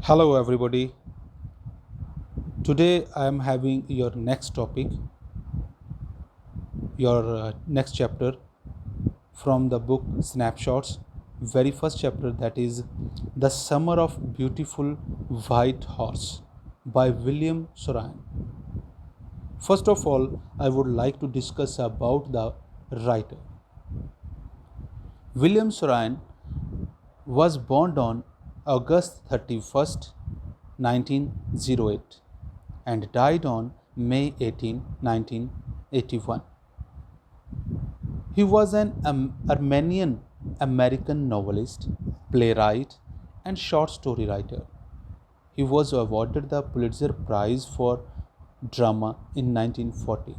Hello, everybody. Today I am having your next topic, your next chapter from the book Snapshots. Very first chapter, that is The Summer of Beautiful White Horse by William Soran. First of all, I would like to discuss about the writer. William Soran was born on August 31st, 1908 and died on May 18, 1981. He was an Armenian American novelist, playwright, and short story writer. He was awarded the Pulitzer Prize for Drama in 1940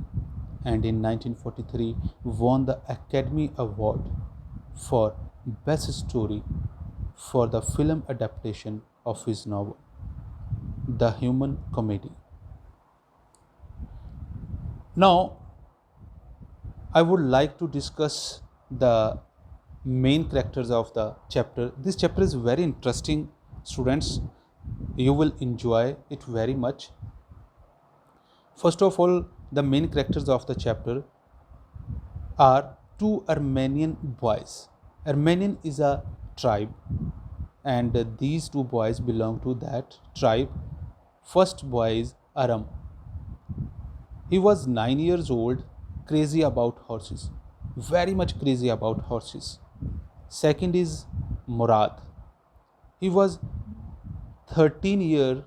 and in 1943 won the Academy Award for Best Story for the film adaptation of his novel, The Human Comedy. Now, I would like to discuss the main characters of the chapter. This chapter is very interesting, students. You will enjoy it very much. First of all, the main characters of the chapter are two Armenian boys. Armenian is a tribe, and these two boys belong to that tribe. First boy is Aram. He was 9 years old, crazy about horses, very much crazy about horses. Second is Murad. He was 13 years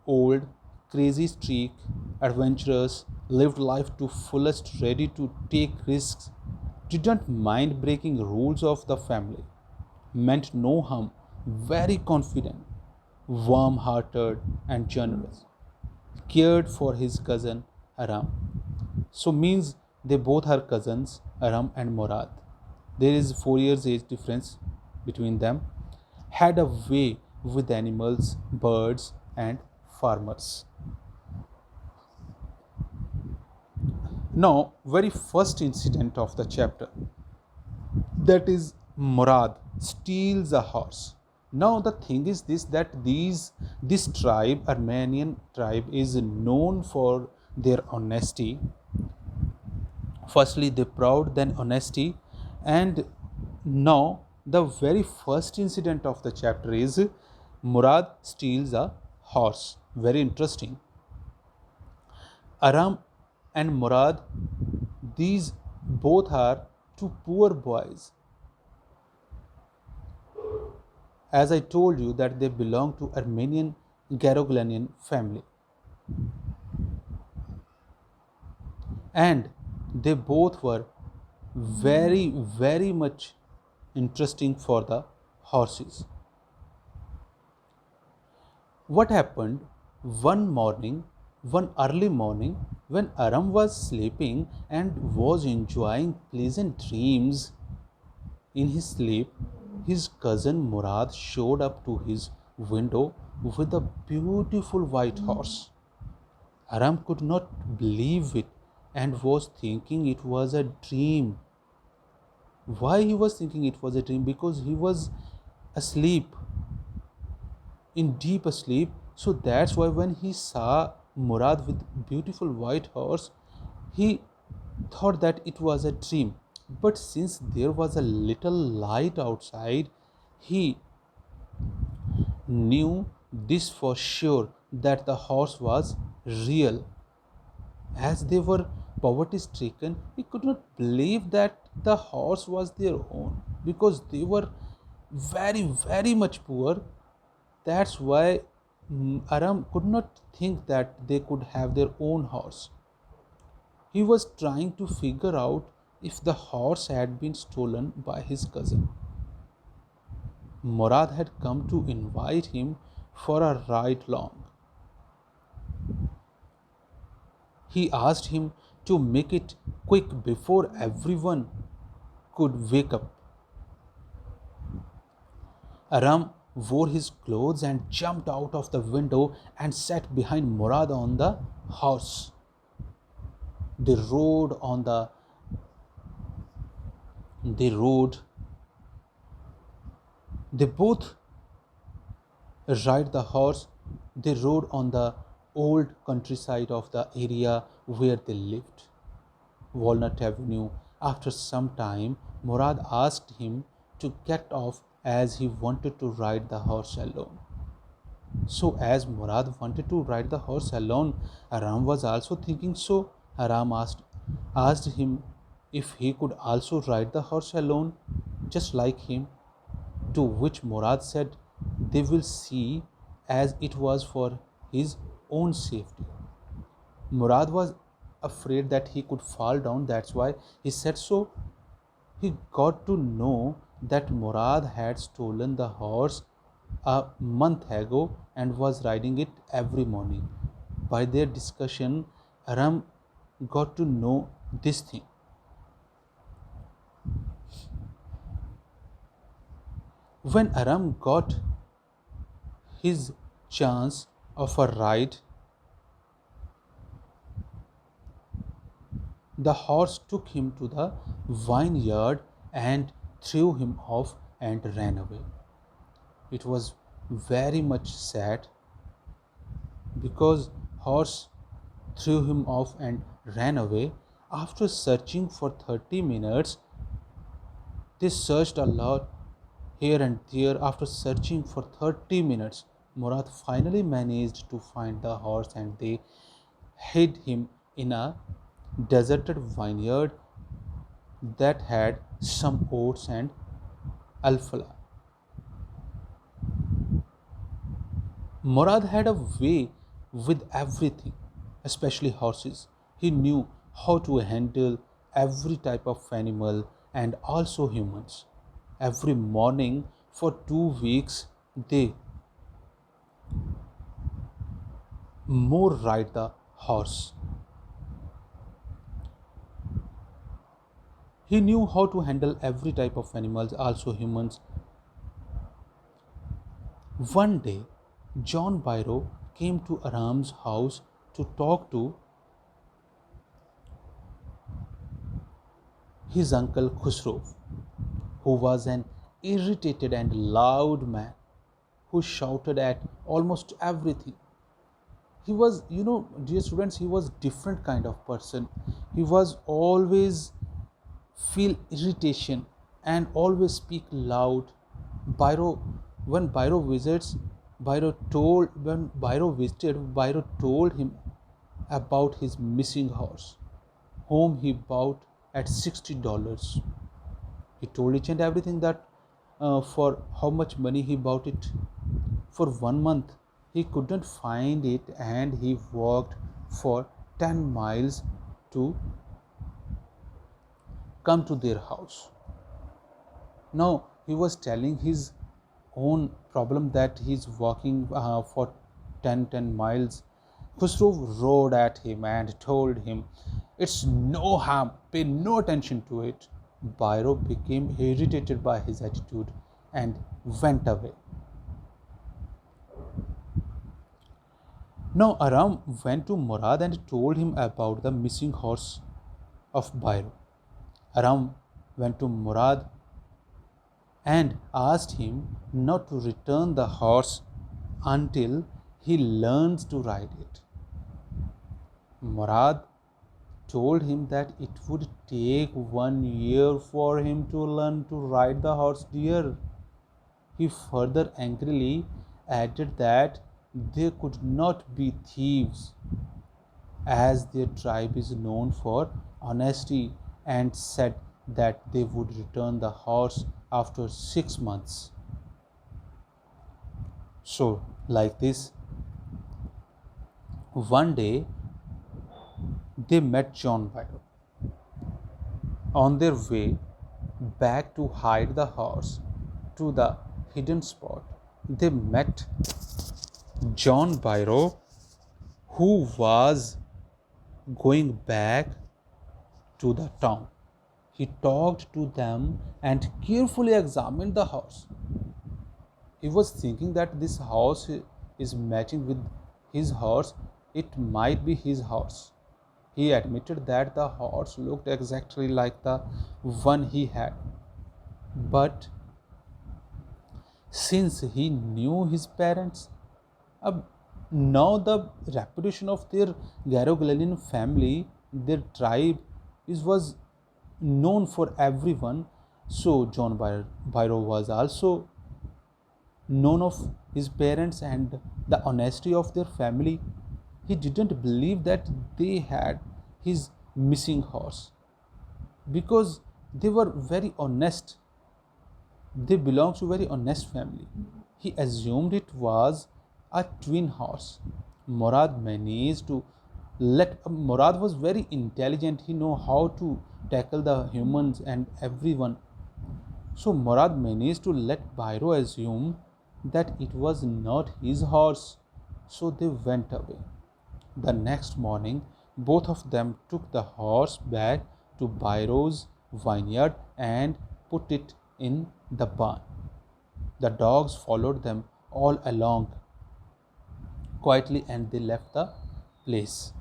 old, crazy streak, adventurous, lived life to fullest, ready to take risks, didn't mind breaking rules of the family, meant no harm, very confident, warm-hearted and generous, cared for his cousin Aram. So means they both are cousins, Aram and Murad. There is 4 years age difference between them. Had a way with animals, birds, and farmers. Now, very first incident of the chapter, that is Murad steals a horse. Now the thing is that this tribe, Armenian tribe, is known for their honesty. Firstly, they proud, then honesty, and now the very first incident of the chapter is Murad steals a horse. Very interesting. Aram and Murad, these both are two poor boys. As I told you that they belong to Armenian Garoglanian family, and they both were very much interesting for the horses. What happened one early morning, when Aram was sleeping and was enjoying pleasant dreams in his sleep, his cousin Murad showed up to his window with a beautiful white horse. Aram could not believe it and was thinking it was a dream. Why he was thinking it was a dream? Because he was asleep, in deep asleep. So that's why when he saw Murad with beautiful white horse, he thought that it was a dream. But since there was a little light outside, he knew this for sure that the horse was real. As they were poverty stricken, he could not believe that the horse was their own, because they were very much poor. That's why Aram could not think that they could have their own horse. He was trying to figure out if the horse had been stolen by his cousin. Murad had come to invite him for a ride long. He asked him to make it quick before everyone could wake up. Aram wore his clothes and jumped out of the window and sat behind Murad on the horse. They rode on they rode. They both ride the horse. They rode on the old countryside of the area where they lived, Walnut Avenue. After some time, Murad asked him to get off as he wanted to ride the horse alone. So, as Murad wanted to ride the horse alone, Aram was also thinking so. Aram asked him if he could also ride the horse alone, just like him. To which Murad said they will see, as it was for his own safety. Murad was afraid that he could fall down, that's why he said so. He got to know that Murad had stolen the horse a month ago and was riding it every morning. By their discussion, Aram got to know this thing. When Aram got his chance of a ride, the horse took him to the vineyard and threw him off and ran away. It was very much sad because horse threw him off and ran away. After searching for 30 minutes, they searched a lot here and there. After searching for 30 minutes, Murad finally managed to find the horse and they hid him in a deserted vineyard that had some oats and alfalfa. Murad had a way with everything, especially horses. He knew how to handle every type of animal and also humans. Every morning for 2 weeks, they more ride the horse. He knew how to handle every type of animals, also humans. One day, John Byro came to Aram's house to talk to his uncle Khusro, who was an irritated and loud man who shouted at almost everything. He was, dear students, he was different kind of person. He was always feel irritation and always speak loud. Byro, when Byro visited, Byro told him about his missing horse, whom he bought at $60. He told each and everything that for how much money he bought it. For 1 month, he couldn't find it and he walked for 10 miles to come to their house. Now, he was telling his own problem that he's walking for 10 miles. Khusro roared at him and told him, "It's no harm, pay no attention to it." Byro became irritated by his attitude and went away. Now Aram went to Murad and told him about the missing horse of Byro. Aram went to Murad and asked him not to return the horse until he learns to ride it. Murad told him that it would take 1 year for him to learn to ride the horse deer. He further angrily added that there could not be thieves as their tribe is known for honesty, and said that they would return the horse after 6 months. So, like this, one day they met John Byro. On their way back to hide the horse to the hidden spot, they met John Byro, who was going back to the town. He talked to them and carefully examined the house. He was thinking that this house is matching with his horse. It might be his horse. He admitted that the horse looked exactly like the one he had. But since he knew his parents. अब now the reputation of their Garogalian family, their tribe, was known for everyone. So John Byro was also known of his parents and the honesty of their family. He didn't believe that they had his missing horse because they were very honest. They belonged to a very honest family. He assumed it was a twin horse. Murad managed to let Murad was very intelligent. He know how to tackle the humans and everyone. So Murad managed to let Bhairo assume that it was not his horse. So they went away. The next morning, both of them took the horse back to Bairo's vineyard and put it in the barn. The dogs followed them all along quietly and they left the place.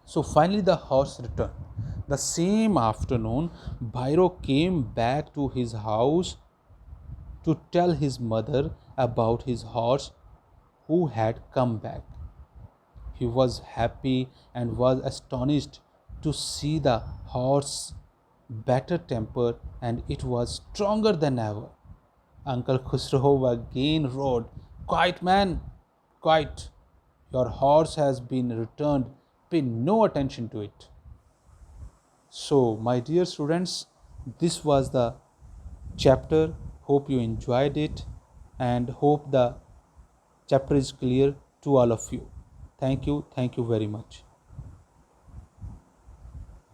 So finally, the horse returned. The same afternoon, Bhairo came back to his house to tell his mother about his horse who had come back. He was happy and was astonished to see the horse better tempered and it was stronger than ever. Uncle Khusro again roared, "Quiet, man! Quiet! Your horse has been returned. Pay no attention to it." So, my dear students, this was the chapter. Hope you enjoyed it and hope the chapter is clear to all of you. Thank you. Thank you very much.